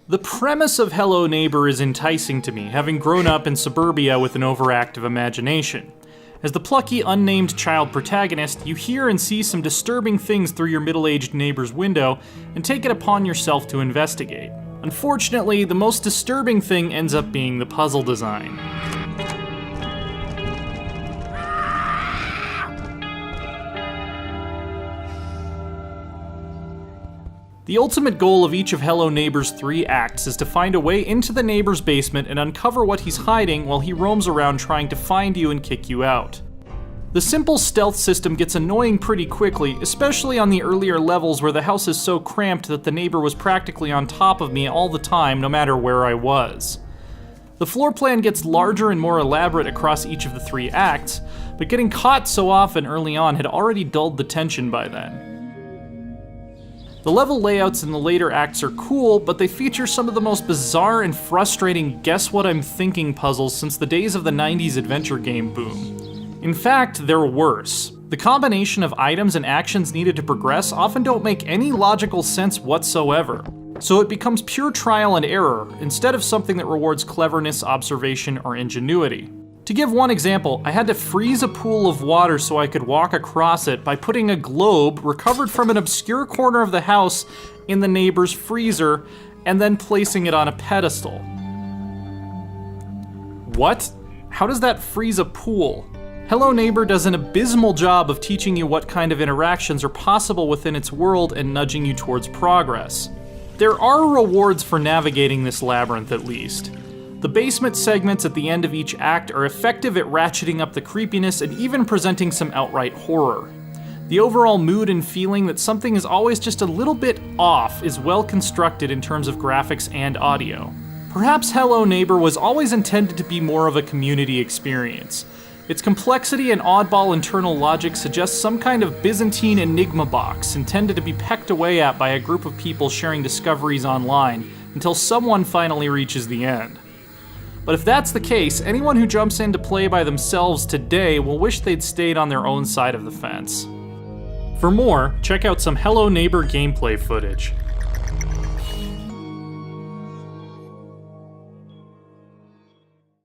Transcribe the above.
The premise of Hello Neighbor is enticing to me, having grown up in suburbia with an overactive imagination. As the plucky, unnamed child protagonist, you hear and see some disturbing things through your middle-aged neighbor's window and take it upon yourself to investigate. Unfortunately, the most disturbing thing ends up being the puzzle design. The ultimate goal of each of Hello Neighbor's 3 acts is to find a way into the neighbor's basement and uncover what he's hiding while he roams around trying to find you and kick you out. The simple stealth system gets annoying pretty quickly, especially on the earlier levels where the house is so cramped that the neighbor was practically on top of me all the time, no matter where I was. The floor plan gets larger and more elaborate across each of the 3 acts, but getting caught so often early on had already dulled the tension by then. The level layouts in the later acts are cool, but they feature some of the most bizarre and frustrating guess what I'm thinking puzzles since the days of the 90s adventure game boom. In fact, they're worse. The combination of items and actions needed to progress often don't make any logical sense whatsoever, so it becomes pure trial and error instead of something that rewards cleverness, observation, or ingenuity. To give one example, I had to freeze a pool of water so I could walk across it by putting a globe recovered from an obscure corner of the house in the neighbor's freezer and then placing it on a pedestal. What? How does that freeze a pool? Hello Neighbor does an abysmal job of teaching you what kind of interactions are possible within its world and nudging you towards progress. There are rewards for navigating this labyrinth at least. The basement segments at the end of each act are effective at ratcheting up the creepiness and even presenting some outright horror. The overall mood and feeling that something is always just a little bit off is well constructed in terms of graphics and audio. Perhaps Hello Neighbor was always intended to be more of a community experience. Its complexity and oddball internal logic suggests some kind of Byzantine enigma box intended to be pecked away at by a group of people sharing discoveries online until someone finally reaches the end. But if that's the case, anyone who jumps in to play by themselves today will wish they'd stayed on their own side of the fence. For more, check out some Hello Neighbor gameplay footage.